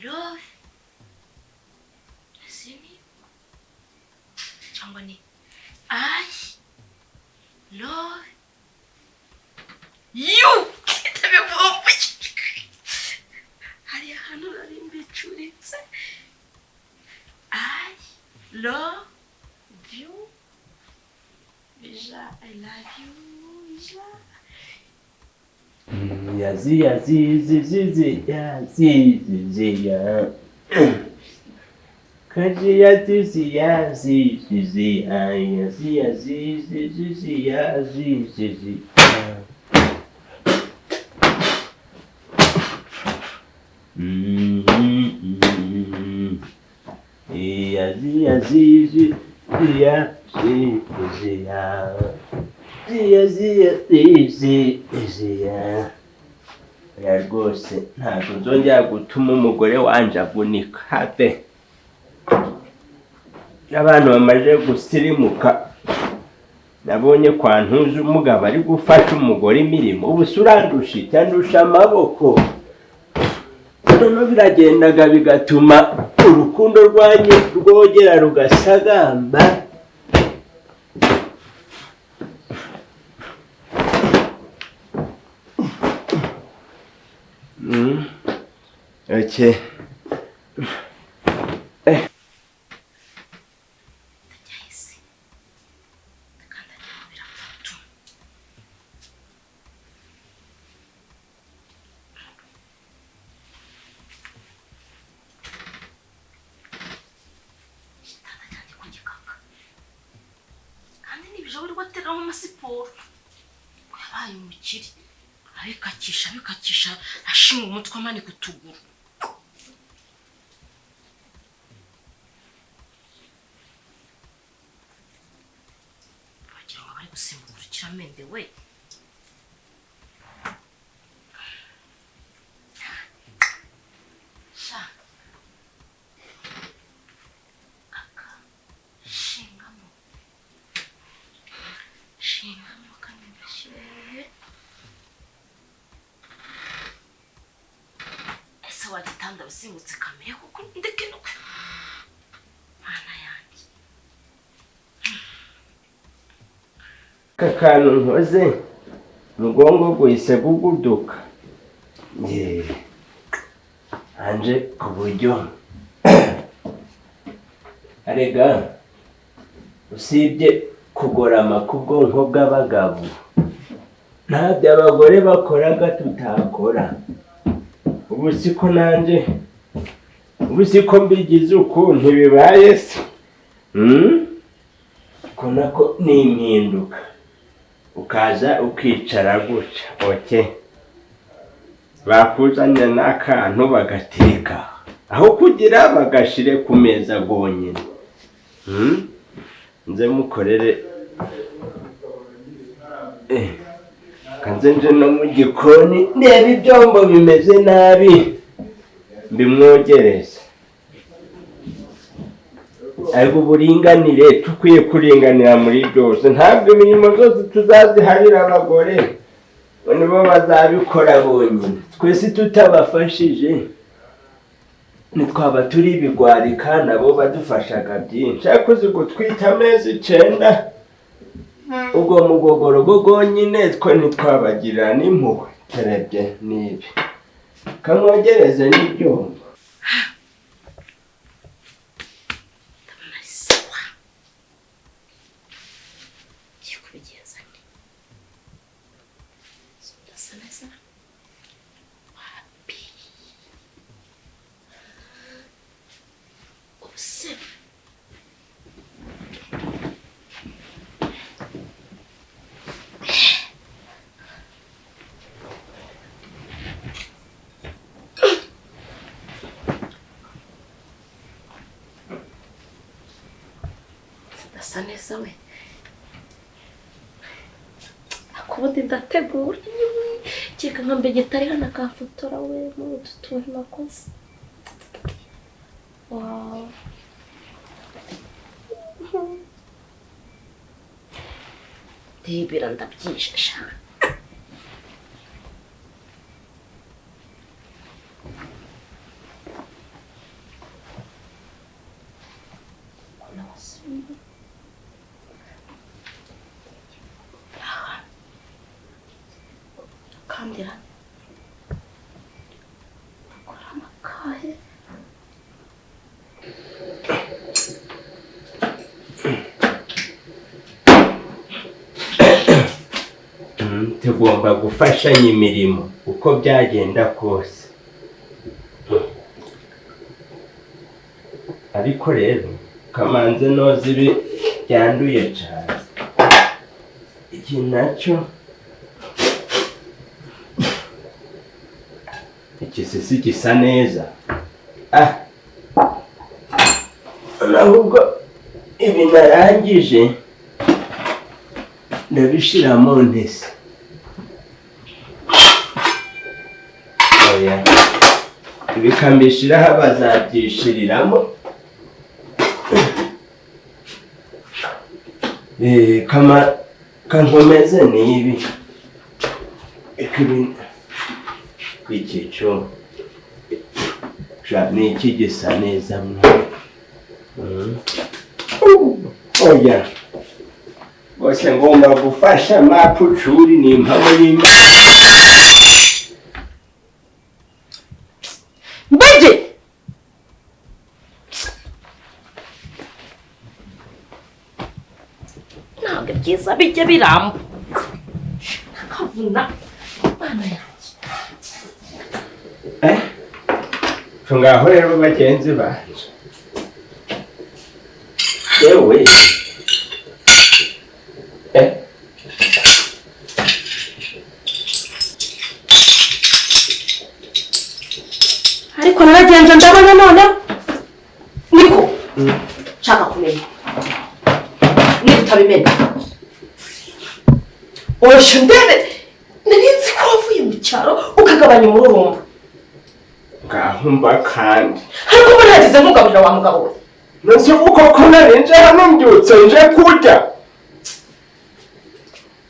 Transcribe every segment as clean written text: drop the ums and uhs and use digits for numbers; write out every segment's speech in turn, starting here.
Love. Sini. Changwa ni I love you. Hari ahantu nari mbicuritse. I love you. Bija, I love you. Bija. Yazi ya Kaji ya zizi ya zizi yazi ya zizi ya zizi yazi ya zizi ya zizi ya ya rwose ntabwo nzongera gutuma umugore wanje avunika habe. Abantu bamaze gusirimuka nabonye kwa Ntuzi umugabo ari gufasha umugore imirimo. Ubu surandusha cyandusha amaboko noneho biragendaga bigatuma urukundo rwanyu rwogera rugasagamba. Okay. Abikakisha ashinga umutwe amani kutuguru. Bagira ngo bari gusimbukira mende we. Sha. Aka shingamo. Shingamo kanibashe. Wagitanga bisimbutse kameye kuko ndeke no mana yanjye. Kakanu nkoze mugongo guhise guguduka. Anje ku buryo arega usibye kugorama kubwonko bw'abagabo ntabyo abagore bakoraga tutakora. Ubu siko nanje ubusiko mbigize ukuntu bibaye se. Ko nako ni impinduka ukaza ukicara guca. Okay, bakuzanya n'akantu bagateka aho kugira bagashire ku meza gonyine. Nze mukorere kanze nje no mu gikoni ndeba ibyombo bimeze nabi mbimwogereza. Ariko uburinganire tukwiye kuringanira muri byose. Ntabwo imirimo zose tuzaziharira abagore nibo bazabikora bonyine. Twese tutabafashije nitwaba turi ibigwari kandi abo badufashaga byinshi. Ariko uzi gutwita amezi 9 ubwo mugogoro gonyine twe nitwabagira n'impuhwe. Terebye nibi kamwogereze n'ibyombo. birasa neza we. Akubundi ndategura. Kika nka mbegitari hana kafotora we mu tutuntu nakoze. Wow. Debira ndabyishasha. Kandira. Akora amakaye. Tugomba gufashanya imirimo uko byagenda kose. Ariko rero kamanze noza ibi byanduye cyane. Iki nacyo ikisisi gisa neza. Ahubwo ibi narangije ndabishira mu ntese. Oya, ibikambishiraho bazabyishiriramo. Kankomeze nibi. Ikico ni iki gisa neza mwe. Oya, bose ngomba gufasha mapucuri ni impamo y'Imana. Mbege! Ntabwo byiza bijya biramba. Nakavuna. Bana yanjye. Ngaho rero bagenzi banje. Yewe. Ariko naragenze ndabona none. Niko. Chaka kumenya. Nitabimenya. Osho ndebe. Narinzi ko wavuye mu cyaro ukagabanya umururumba. Ngahumba kandi. Ariko baragize nkugabira wa mugabo we. Nose uko narinje hano mbyutse nje kurya.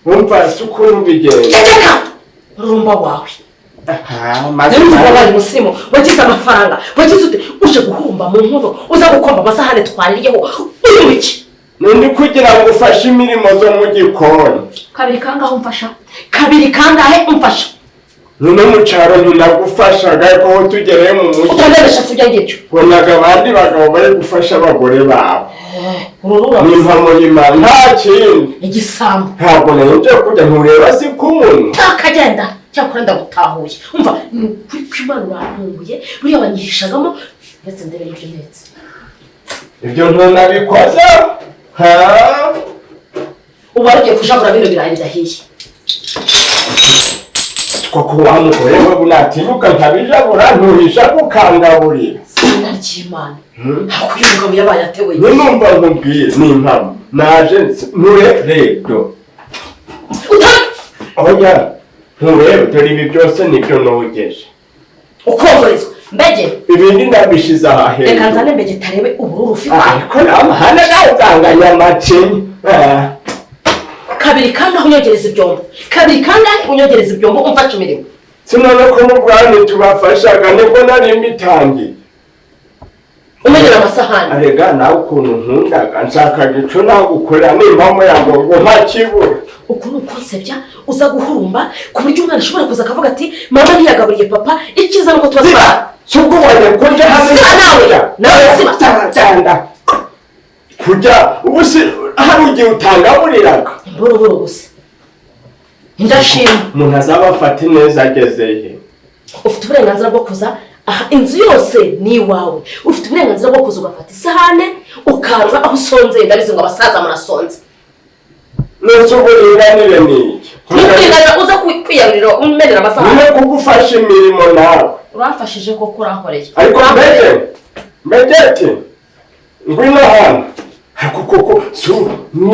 Umva sukuru bigenda. Rumba wawe. Maze bari musimo wagize amafaranga wagize ute uje guhumba mu nkono uza gukomba amasahane twariyeho uyu wiki Nundi kugira ngo ufashe imirimo zo mu gikoni. Kabiri kangahe umfasha? Kabiri kangahe umfasha? None mu cyaro ntinagufashaga ariko tugereye mu mujyi. Utandabesha sibyo ngicyo. Bonaga abandi bagabo bari gufasha abagore babo. Ururura. Ni impamo y'Imana nta kindi. Igisambu. Ntabwo nje kujya ntureba si kumuntu. Takagenda cyakora ndagutahuye. Umva kuri kwimana urantunguye buriya wanyihishagamo ndetse ndebe ibyo ndetse. Ibyo ntunabikoze. Ubarugiye kujabura bino birayi bidahiye. Koko wa mugore we bunatinyuka nkabijabura ntuhisha gukangaburira. Sina ry'Imana. Hakuye umugabo yabaye atewe. Numva nkubwiye ni impamo. Naje nturedo. Oya. Nturebe dore ibi byose nibyo nogeje. Ukomorezwa. Mbege. Ibindi ndabishiza ahahera. Reka nzane mbege tarebe ubururu ufite. Ariko namahane nawuganganya amacenyi. Kabiri kandi aho unyogereza ibyombo. Kabiri kandi unyogereza ibyombo umfasha imirimo. Sinone ko mu Rwanda tubafashaga nibwo nari mbitangiye. Umenya amasahani. Arega nawe ukuntu nkundaga nshaka gico nawe gukorera n'impamo yango ngo ntakibura. Ukuntu konsebya uza guhurumba ku buryo umwana ashobora kuza akavuga ati mama ntiyagaburiye papa ikiza nuko tubazira. Subwo wajya kunje hano nawe siba cyanda. Kujya ubusi hari ugiye utangaburiraga. Boroboro gusa. Ndashima. Umuntu azabafata neza agezeye. Ufite uburenganzira bwo kuza aha inzu yose ni wawe. Ufite uburenganzira bwo kuza ugafata isahane ukarura aho usonze ndabizi ngo abasaza murasonze. Nose uburinganire niki? Ntukwigana uza kwiyarurira umenera amasahane. None kugufasha imirimo nawe. Urafashije ko kurankoreye. Ariko mbege ati ngwino hano kuko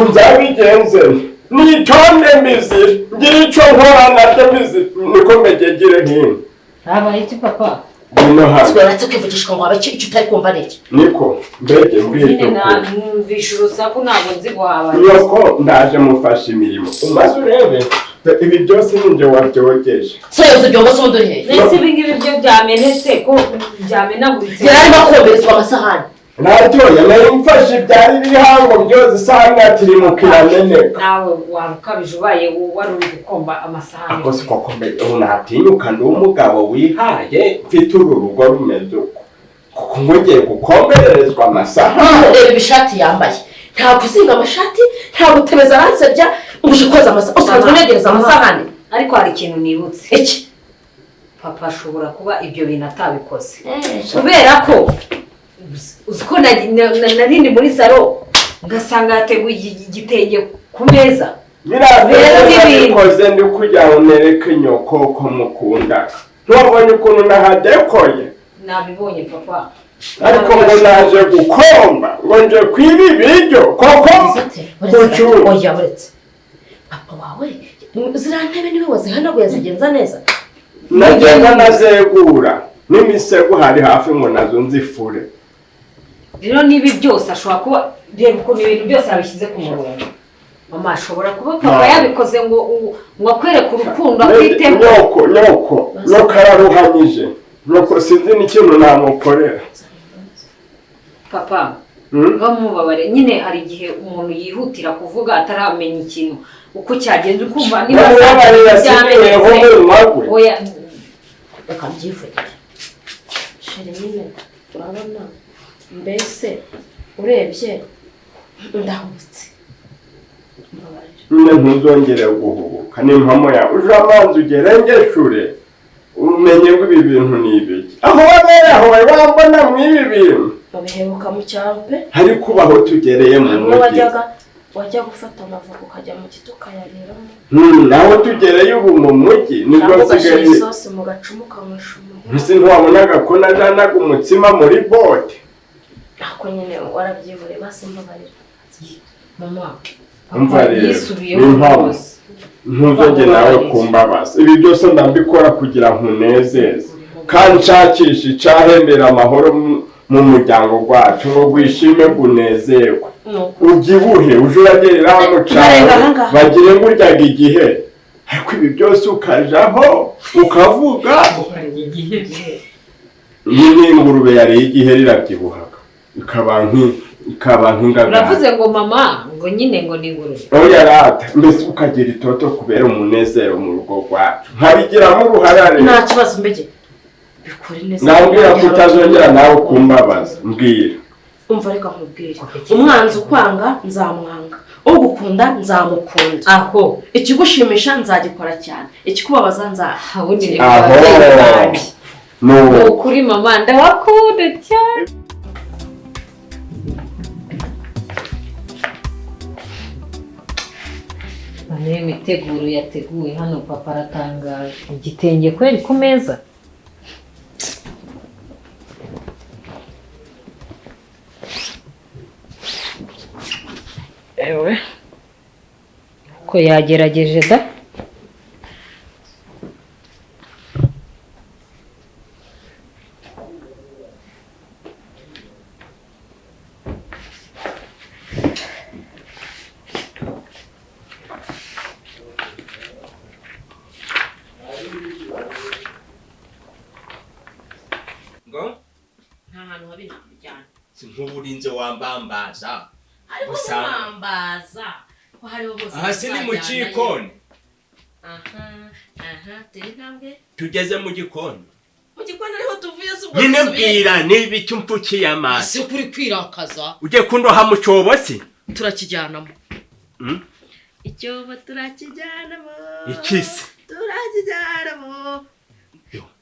nzabigenze nitonde mizi ngira icyo nkora nabyo mizi niko mbegegere hino habaye iki papa bino hano tweretse kwivugishwa ngo abace icyo utari kumva n'iki niko mbege mbwiryo numvisha urusaku ntabwo nzi guhabaye yoko ndaje mufasha imirimo umaze urebe ibi byose ninjye wabyogeje so yoze ibyo ngo undi uri hehe mbese ibi ngibi byo byamenetse ko byamenaguritse yari arimo komerezwa amasahani naryoya nari mfashe ibyari bihango byose isahani yatirimukira meneka nawe waba ukabije ubaye wari uri gukomba amasahani ako si koko mbere unatinyuka ndi umugabo wihaye mfite uru rugo rumeze uko kuko ngongeye gukombererezwa amasahani reba ibishati yambaye nta kuzinga amashati nta gutebeza aransebya ngo uje koza amasahani usanzwe unegereza amasahani ariko hari ikintu nibutse iki papa ashobora kuba ibyo bintu atabikoze kubera ko uzi ko nari ndi muri salo ngasanga yateguye igitenge ku meza birakoze ndi kugira ngo nereke nyoko ko mukunda ntubonye ukuntu nahadekoye nabibonye papa ariko ngo naje gukomba ngo nje kwiba ibiryo koko oya buretse papa wawe ziriya ntebe niwe wazihanaguye zigenza neza nagenda nazegura n'imisego hari hafi ngo nazo nzifure rero nibi byose ashobora kuba reba ukuntu ibintu byose yabishyize ku murongo mama ashobora kuba papa yabikoze ngo akwereke urukundo afiteho nyoko araruhanyije nyoko sinzi n'ikintu namukorera papa bamubabare nyine hari igihe umuntu yihutira kuvuga ataramenya ikintu uko cyagenze ukumva niba oya reka mbyivugire sheri nyine urabona mbese urebye ndahubutse nyine ntuzongere guhubuka n'impamo yawe uje amazi ugerengeshure umenye ngo ibi bintu ni ibiki aho wabera aho wambona mw'ibi bintu babiheruka mu cyaro pe hari kubaho tugereye mu mujyi wajya gufata amavuko ukajya mu giti ukayariramo naho tugereye ubu mu mujyi nibwo nsigaye isosi mu gacumu ukanywesha umuhoro mbese ntiwabonaga ko najanaga umutsima muri bote ako nyine warabyibure basi mbabarira mama umva rero n'impamo ntuzongere nawe kumbabaza ibi byose ndabikora kugira ngo unezeze kandi nshakishe icyahembera amahoro mu muryango wacu ngo wishime unezerwe ubyibuhe uje uragerera hano cyane bagire ngo uryaga igihe ariko ibi byose ukajaho ukavuga iyi ni ingurube yariye igihe rirabyibuhaga ikaba nk'ingagara uravuze ngo mama ngo nyine ngo ni ingurube oya rata mbese ukagira itoto kubera umunezero mu rugo rwacu nkabigiramo uruharare nta kibazo mbege bikore neza nambwira ko utazongera nawe kumbabaza mbwira umva reka nkubwire umwanzi ukwanga nzamwanga ugukunda nzamukunda aho ikigushimisha nzagikora cyane ikikubabaza nzaha aho ni ukuri mama ndabakunda cyane niyo imiteguro yateguwe hano papa aratangaje igitenge kweri ku meza ewe ko yagerageje da nk'uburinze wambambaza ariko wambambaza ko hariho bose aha si ni mu gikoni turi ntambwe tugeze mu gikoni ariho tuvuye z'ubwo nyine mbwira niba icyo mpfukiye amazi si ukuri kwirakaza ugiye kundoha mu cyobo si turakijyanamo icyobo turakijyanamo ikisi turakijyanamo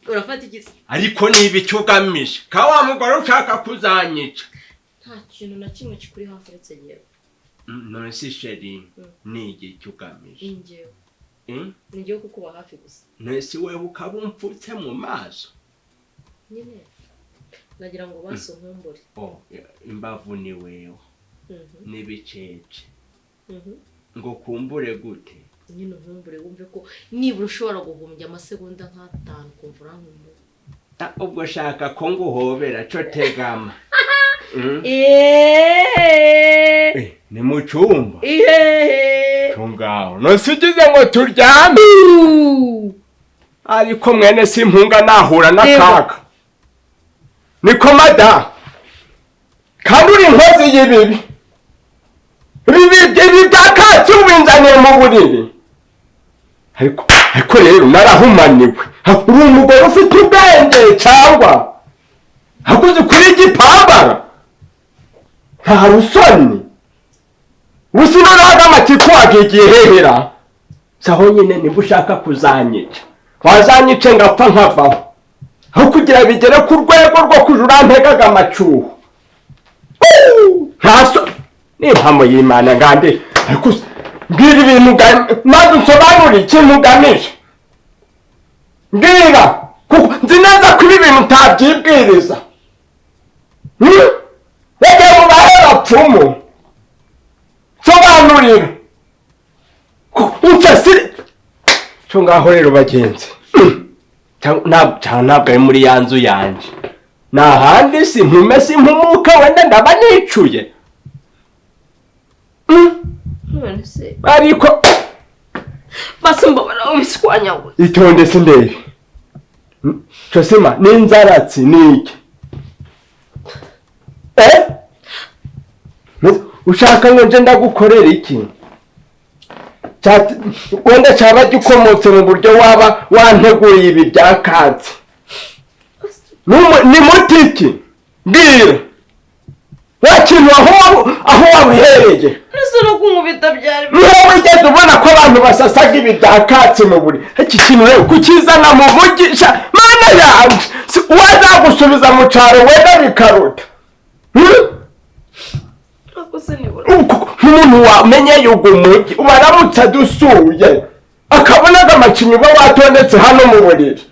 urafata igisi ariko niba icyo ugamije ka wa mugore ushaka kuzanyica nta kintu na kimwe kikuri hafi uretse yewe none si sheri ni icyo ugamije ingewe ni igihe kukuba hafi gusa none si wewe ukaba umfutse mu maso nyine nagira ngo baso nkumbure imbavu ni wewe n'ibicece ngo kumbure gute nyine nkumbure wumve ko nibura ushobora guhumbya amasegonda nk'5 kumva urankumbuye. ubwo shaka ko nguhobera co tegama ni mu cyumba tungaho nosigize ngo turyame ariko mwene simpunga nahura n'akaga niko mada kandi uri inkozi y'ibibi ibi byakatsi ubinzaniye mu buriri ariko rero narahumaniwe uri umugore ufite ubwenge cyangwa hakuze kuri igipambara nta rusoni usino n'agamatiku wagiye hehera saho nyine niba ushaka kuzanyica wazanyice ngapfa nkavaho aho kugira bigere ku rwego rwo kujura ntegaga amacuho ntaso n'impamo y'Imana ngande ariko mbwira ibintu maze unsobanurire ikintu ugamije mbwira kuko nzi neza ko ibi bintu utabyibwiriza yagiye mu bahe bapfumu sobanurira unsasire cyo ngaho rero bagenzi ntabwo ari muri ya nzu yanjye ni ahandi simpumuka wenda ndaba nicuye ariko basi mbabara ubiswanya ngo itonde sindebe cyosima n'inzaratsi niki ushaka ngo nje ndagukorera iki wenda cyaba gikomotse mu buryo waba wanteguye ibi byakatse ni mutiki mbwira wakintu aho wabihereye nese no kunkubita byari niho wigeze ubona ko abantu basasaga ibi byakatse mu buri iki kintu rero kukizana mu mugisha mana yanjye wazagusubiza mu cyaro wenda bikaruta umuntu wamenye yugo umujyi ubaramutse adusuye akabonaga amacinyi uba watondetse hano mu buriri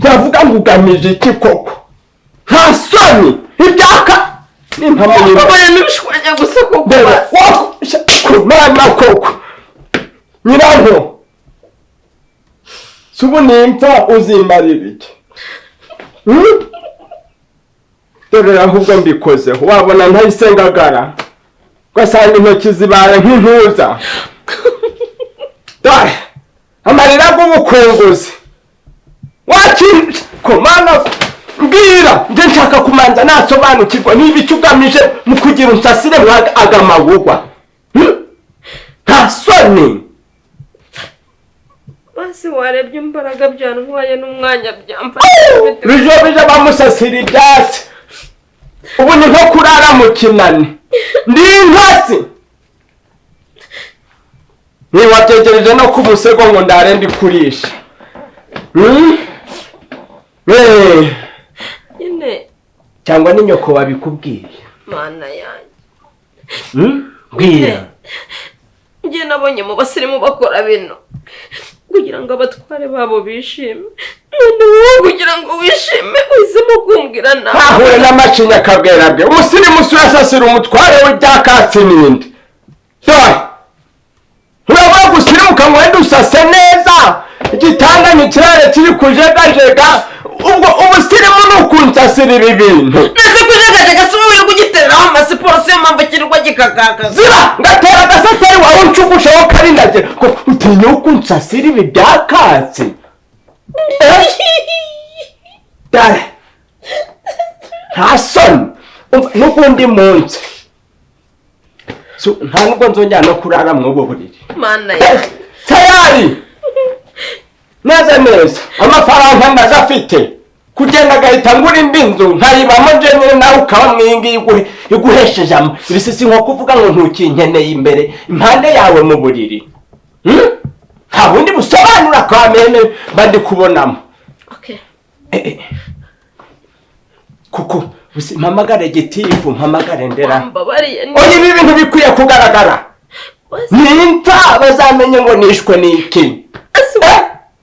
yavuga ngo ugamije iki koko nta soni ibyaka n'impamo n'ibishwanya gusa koko mana koko nyiranto subu nimfa uzimarira iki dore ahubwo mbikozeho wabona ntayisengagara ugasanga intoki zibaye nk'intuza dore amarira y'ubukunguzi wakinje ko mana mbwira nje nshaka kumanza nasobanukirwa niba icyo ugamije mu kugira unsasire agamagurwa nta soni basi warebye imbaraga byantwaye n'umwanya byampa bijobije bamusasira ibyatsi ubu ni nko kurara mu kinani ndi inkatsi ntiwabyegereje no ku musego ngo ndare ndi kurisha nyine cyangwa ni nyoko wabikubwiye mana yanjye mbwira njye nabonye mu basirimu bakora bino kugira ngo abatware babo bishime none wowe kugira ngo wishime uhisemo kumbwira nawe ahure n'amacinya akabwera bwe umusirimu urasasira umutware w'ibyakatsi n'indi dore urabona gusirimuka ngo wenda usase neza igitanda n'ikirere kiri kujegajega ubwo ubusirimu ni ukunsasira ibi bintu nese kujegajega si wowe uri kugitereraho amasiporo siyo mpamvu kirirwa gikakaka ziba ngatera agasatari wawe uncugushaho karindage ko utinya ukunsasira ibi byakatsi dare nta soni n'ukundi munsi nta nubwo nzongera no kurara mw'ubu buriri mana ya tayari neza neza amafaranga ndagafite kugenda agahita ngura indi nzu nkayibamo njyewe nawe ukaba mwingi iguhesheje ibisisi nko kuvuga ngo ntukinkeneye imbere impande yawe mu buriri nta bundi busobanura kwa mene mba ndi kubonamo kuko mpamagare gitifu mpamagare ndera oya ibi bintu bikwiye kugaragara nimfa bazamenye ngo nishwe n'iki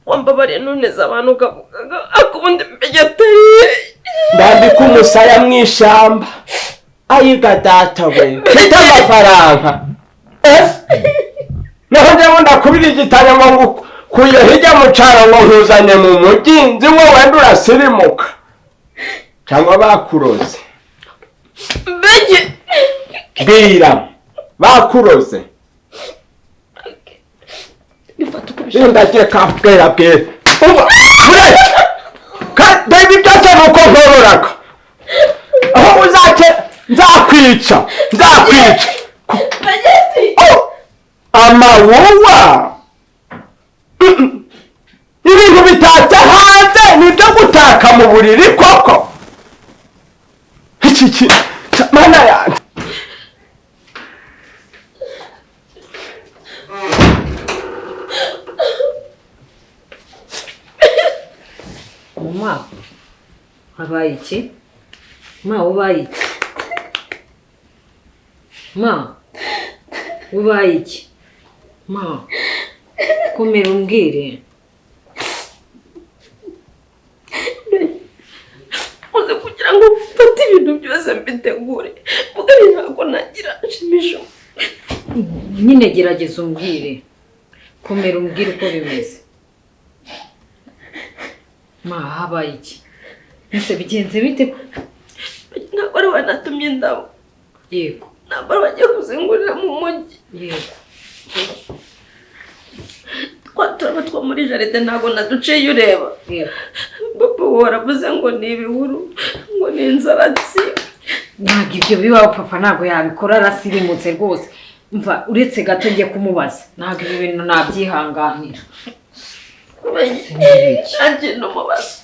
wambabariye nuneza abantu ukavuga akubundi mbegeteye ndambika umusaya mw'ishyamba ayiga data we mfite amafaranga naho njyewe ndakubira igitanya ngo kuye hirya mu cyaro ngo nkuzanye mu mujyi nzi ngo wenda urasirimuka cyangwa bakuroze bwira bakuroze ndagiye kabwera bwera baby byose nuko nkororaga aho uzake nzakwica amawuwa ibintu bitatse hanze nibyo gutaka mu buriri koko iki mana yanjye mama habaye iki ubaye iki ubaye iki komera umbwire uze kugira ngo mfate ibintu byose mbitegure vuga ntabwo nagira nshimisho nyine gerageza umbwire komera umbwire uko bimeze habaye iki ese bigenze bite ntabwo ari wanatumye indabo yego ntabwo ari bagiye kuzingurira mu mujyi yego turaba two muri jaride ntabwo naduciye ureba papa waravuze ngo ni ibihuru ngo ni inzaratsi ntabwo ibyo bibaho papa ntabwo yabikora arasirimutse rwose mva uretse gato njye kumubaza ntabwo ibi bintu nabyihanganira agenda umubaza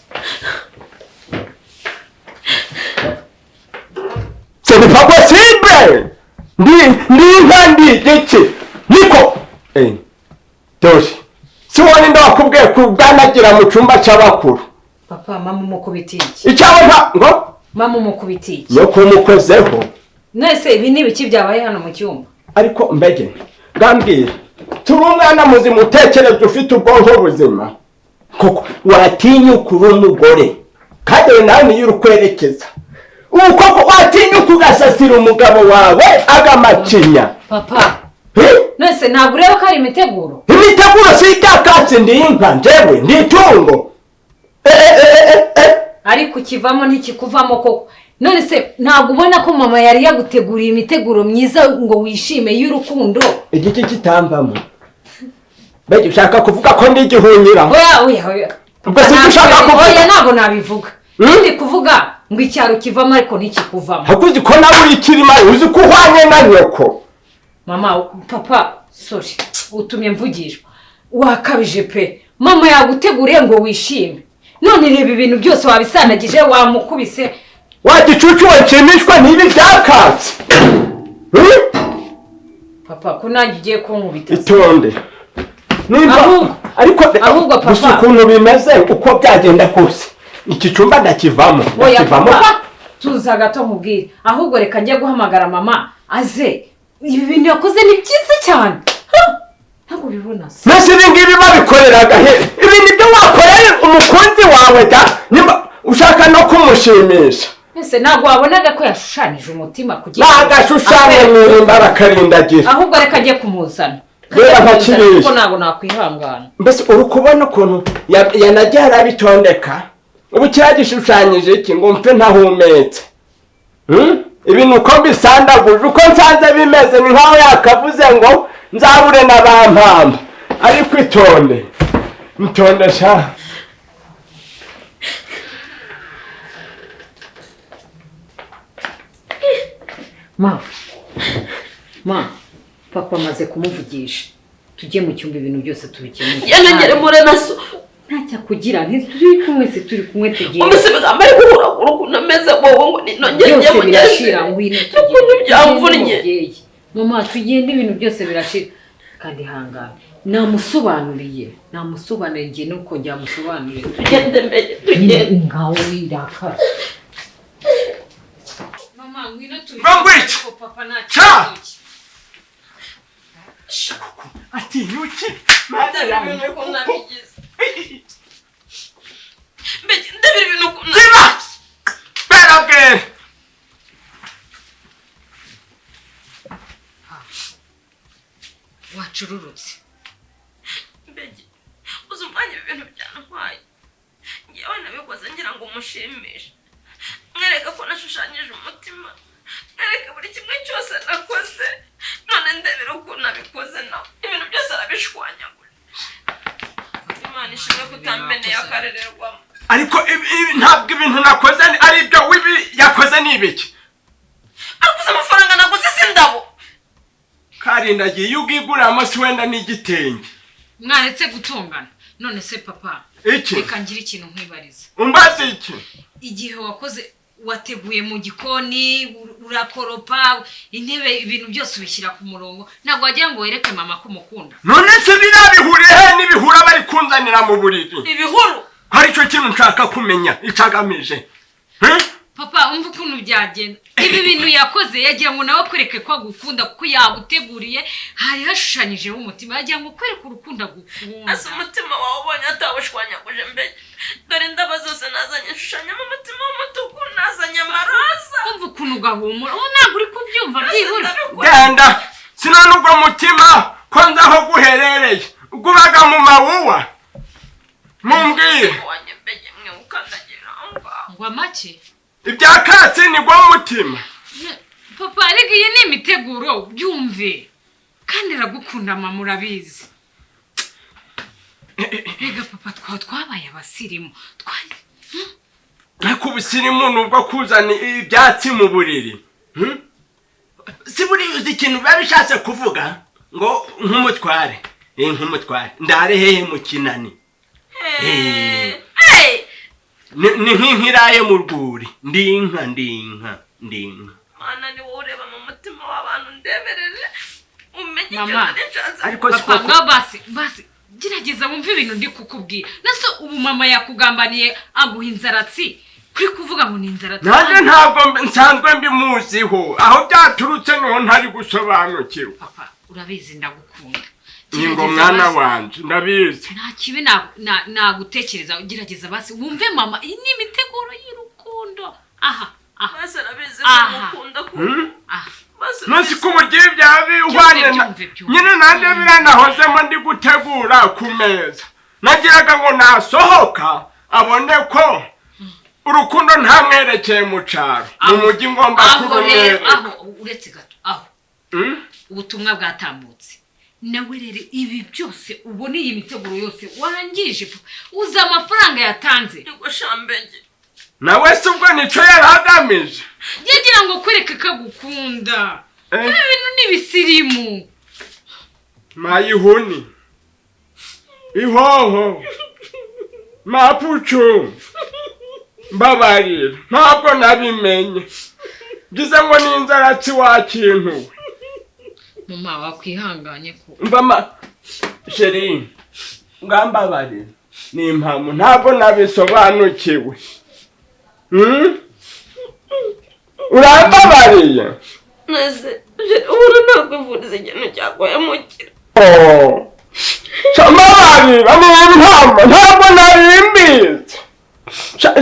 c'est pas possible ndi iki niko Toshi si wowe ninde wakubwiye kubwanagira mu cyumba cy'abakuru papa mama umukubiti iki icyawe ngo mama umukubiti iki yo kumukozeho nese ibi ni biki byabaye hano mu cyumba ariko mbege gambwira turi umwana muzima utekereza ufite ubwonko buzima koko watinyuka uri umugore kandi nawe niyo uri kwerekeza koko watinyuka ugasasira umugabo wawe agamacinya papa nese ntabwo ureba ko ari imiteguro si ibyakatsi ndi inka njyewe ndi itungo ariko ukivamo ntikikuvamo koko none se ntabwo ubona ko mama yari yaguteguriye imiteguro myiza ngo wishime y'urukundo igiki kitambamo mbega ushaka kuvuga ko ndi igihunyira oya ntabwo nabivuga ndi kuvuga ngo icyaro kivamo ariko ntikikuvamo hakuzi ko nawe uri kirima uzi ko uhwanye na nyoko mama papa sorry utumye mvugishwa wakabije pe mama yaguteguriye ngo wishime none reba ibintu byose wabisanagije wamukubise wagicucu wakinishwa n'ibi byakatsi papa ko nanjye ugiye kunkubita itonde ariko gusa ukuntu bimeze uko byagenda kose iki cyumba ndakivamo tuza gato mubwire ahubwo reka njye guhamagara mama aze ibi bintu yakoze ni byiza cyane ntabwo ubibona se mbese ibi ngibi babikoreraga he ibi nibyo wakorera umukunzi wawe niba ushaka no kumushimisha ese ntabwo wabonaga ko yashushanyije umutima kugira ngo agashushanya mwirimba arakarindagira ahubwo reka ajye kumuzana reba nka kiriya kuko ntabwo nakwihangana mbese uri kubona ukuntu yanagiye arabitondeka ubu kiriya gishushanyije iki ngo mfe ntahumetse ibintu uko mbisandaguje uko nsanze bimeze ni nkaho yakavuze ngo nzabure na ba mpamba ariko itonde sha ma papa amaze kumuvugisha tujye mu cyumba ibintu byose tubikemure yanagere muri naso ntacyo kugira ntituri kumwe se turi kumwe tugiye umusibiga amari guhuragura ukuntu ameze wowe ngo ninongere njye mu birashira ngwino ukuntu byamvunnye mama tugende ibintu byose birashira kandi hangana namusobanuriye ngiye nuko njya musobanurire tugende mbere tugende ngaho wirakara mama ngwino turi ko papa ntacyo atinyuki ndabira ko nabigize ndabira ibintu ziba berabwe bicururutse. mbege uzi umwanya ibintu byantwaye ngewe nabikoze ngira ngo umushimishe mwereka ko nashushanyije umutima mwereka buri kimwe cyose nakoze none ndebera ukuntu nabikoze nawe ibintu byose arabishwanyagura Imana ishimwe kutambeneye akarererwamo ariko ntabwo ibintu nakoze ari byo wibi yakoze nibiki ariko amafaranga naguze sindabo karindagiye iyo ugigura amasi wenda n'igitenge Mwaretse gutongana none se papa iki reka ngira ikintu nkwibariza umbaze iki igihe wakoze wateguye mu gikoni urakoropa intebe ibintu byose ubishyira ku murongo ntabwo wagira ngo wereke mama ko mukunda none se birabihuriye he n'ibihura bari kunzanira mu buriri ibihuru hari cyo kintu nshaka kumenya icagamije papa umva ukuntu byagenda ibi bintu yakoze yagira ngo nawe kwereke ko agukunda kuko yaguteguriye hari hashushanyijeho umutima yagira ngo kwereke urukundo agukunda asa umutima wawe ubonye atawushwanyaguje mbere dore indabo zose nazanye nshushanyamo umutima w'umutuku nazanye amaroza umva ukuntu ugahumura ubu ntabwo uri kubyumva byibura genda sinone ubwo mutima ko nzi aho guherereye ugubaga mu mawuwa mumbwire wanjye mbege mwe ukandagira aho ngaho ngo make ibya katsi ni gwo mutima papa ariko iyi ni imiteguro byumve kandi aragukunda mama urabizi rega papa twabaye abasirimu ariko ubusirimu nubwo kuzana ibyatsi mu buriri si buri uzi ikintu biba bishatse kuvuga ngo nk'umutware nk'umutware ndare hehe mu kinani ni nk'iraye mu rwuri ndi inka mana ni wowe ureba mu mutima w'abantu ndeberere umenye icyo mama nishatse ariko papa basi gerageza wumve ibintu ndi kukubwira nase ubu mama yakugambaniye aguha inzaratsi kuri kuvuga ngo ni inzaratsi nanjye ntabwo nsanzwe mbimuziho aho byaturutse niho ntari gusobanukirwa papa urabizi ndagukunda ngo mwana wanje ndabizi nta kibi nagutekereza gerageza basi wumve mama iyi ni imiteguro y'urukundo aha basi arabizi ko mukunda nasi ko uburyo byaba bihwanye nyine nanjye biranahozemo ndi gutegura ku meza nagiraga ngo nasohoka abone ko urukundo ntamwerekeye mu cyaro mu mujyi ngomba kurumwereka aho uretse gato aho ubutumwa bwatambutse nawe rero ibi byose ubona iyi miteguro yose warangije uzi amafaranga yatanze yego shambege nawe se ubwo nico yaragamije yagira ngo kwereke ko agukunda ibi bintu ni ibisirimu mayihuni ihoho mapucu mbabarira ntabwo nabimenye ngize ngo ni inzaratsi wakintuwe mama wakwihanganye ko mvama sheri ngambabarira ni impamvu ntabwo nabisobanukiwe urambabariye neze ubona ntabwo ivuriza ikintu cyagoye mugira mbabarira ni impamvu ntabwo narimbizi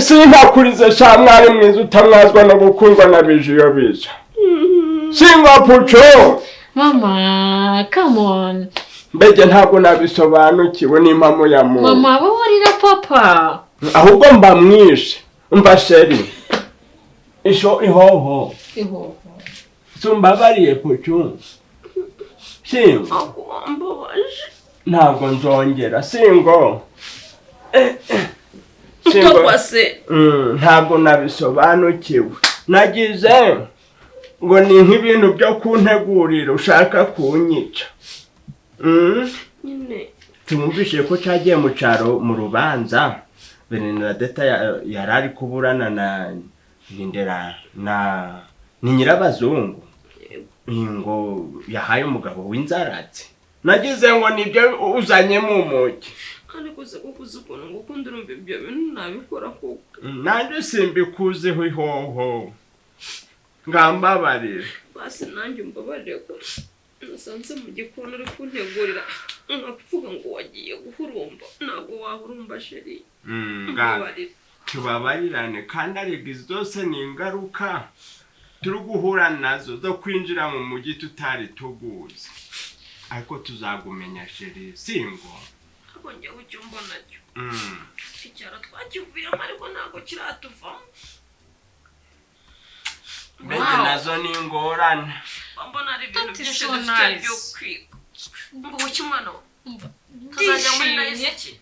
sinkakurize sha mwari mwiza utamwazwa no gukundwa na bije iyo bija singapuco mama come on mbege ntabwo nabisobanukiwe n'impamo ya muntu mama babarira papa ahubwo mba mwishe mva sheri ihoho sumbabariye pucu singo wambabaje ntabwo nzongera singo utogwase ntabwo nabisobanukiwe nagize ngo ni nk'ibintu byo kuntegurira ushaka kunyica nyine tumumvishije ko cyagiye mu cyaro mu rubanza Benedetta yari ari kuburana na Ndera ni nyirabazungu ngo yahaye umugabo w'inzaratsi nagize ngo nibyo uzanye mu mugi ariko se kukuza ukuntu ngo ukunda urumva ibyo bintu nabikora kuko nanjye simbikuzeho ihoho ngambabarira basi nanjye umbabarire ko nasanze mu gikoni uri kuntegurira nkakuvuga ngo wagiye guhurumba ntabwo wahurumba sheri mbabarire tubabarirane kandi ariko izi zose ni ingaruka turi guhura nazo zo kwinjira mu mujyi tutari tuguze ariko tuzagumenya sheri singo ariko njyewe icyo mbona cyo icyaro twakivuyemo ariko ntabwo kiratuvamo mbese nazo ni ingorane mbona ari ibintu byinshi dufite byo kwiga ngo uki mwana tuzajya muri nayisiki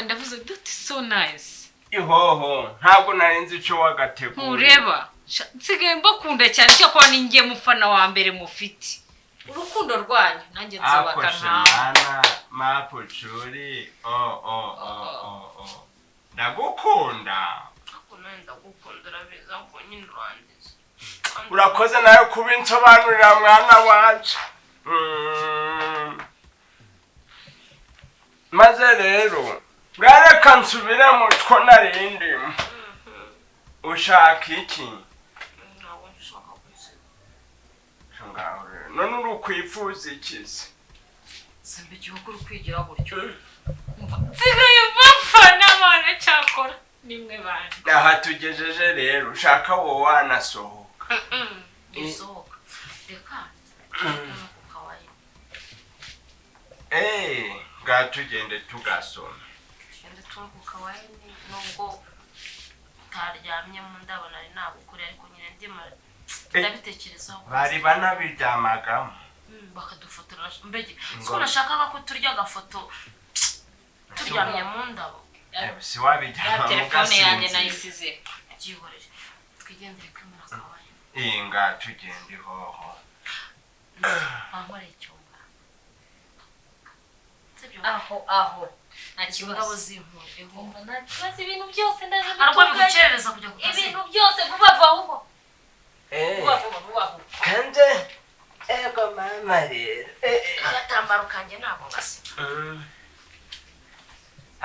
ndavuze that is so nice ihoho ntabwo narinzi icyo wagategura mureba nsigaye mbakunda cyane cyo kuba ninjye mufana wa mbere mufite urukundo rwanyu nanjye nzubaka nkawe mapucuri ndagukunda ndagukunda urabiza ngo nyine urangiza urakoze nawe kubinsobanurira mwana wacu maze rero bwareka nsubire mu two narindimo ushaka iki ntabwo nshaka kwisiga none uri ukwifuza iki se simba igihugu uri kwigira gutyo nsigaye mbafana abana cyakora nimwe bandi aha tugejeje rero ushaka wowe wanasohoka isohoka reka kawaii ngaha tugende tugasoma tugende tuba kawaii nubwo utaryamye mu ndabo nari nagukuriye ariko nyine ndabitekerezaho bari banabiryamagamo bakadufotora mbege siko nashakaga ko turya agafoto turyamye mu ndabo si wabiryama telefone yanjye nayisize byihorere twigendere kwimura kawaii ngaha tugende ihoho bankoreye icyumba aho nta kibazo zinkureho nta kibazo ibintu byose ndaje ariko bigukerereza kujya ku kazi ibintu byose vuba vuba vuba kanje ego mama rero agatambaro kanjye ntabwo gasiba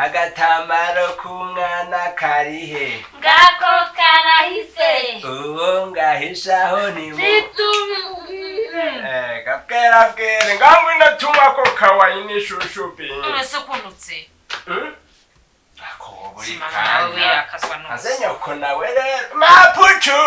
agatambaro k'umwana karihe ngako karahise uwo ngahishaho ni mu gabwera ngaho inatuma ko kawaii n'ishushubi mwese kunutse ako buri nawe kanya wirakazwa n'ubusa azenyoko nawe rero mapucu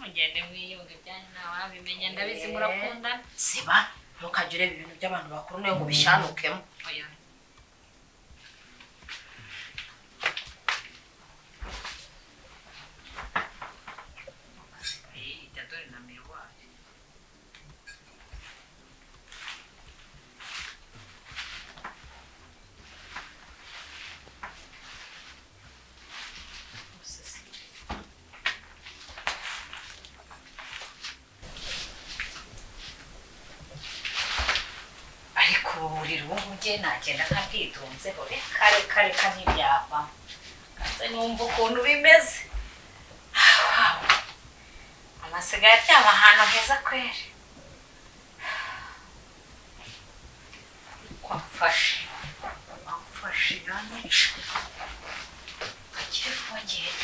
mugende mwiyunge ibyanyu nawe abimenye ndabizi murakundana siba ntukajye ureba ibintu by'abantu bakuru nawe ngo bishanukemo oya uburiri ubu ngubu nagenda nkabwitonzeho reka ntibyava kandi numva ukuntu bimeze amasigaye aryama ahantu heza kweri wamfashe iranyica akiri kongera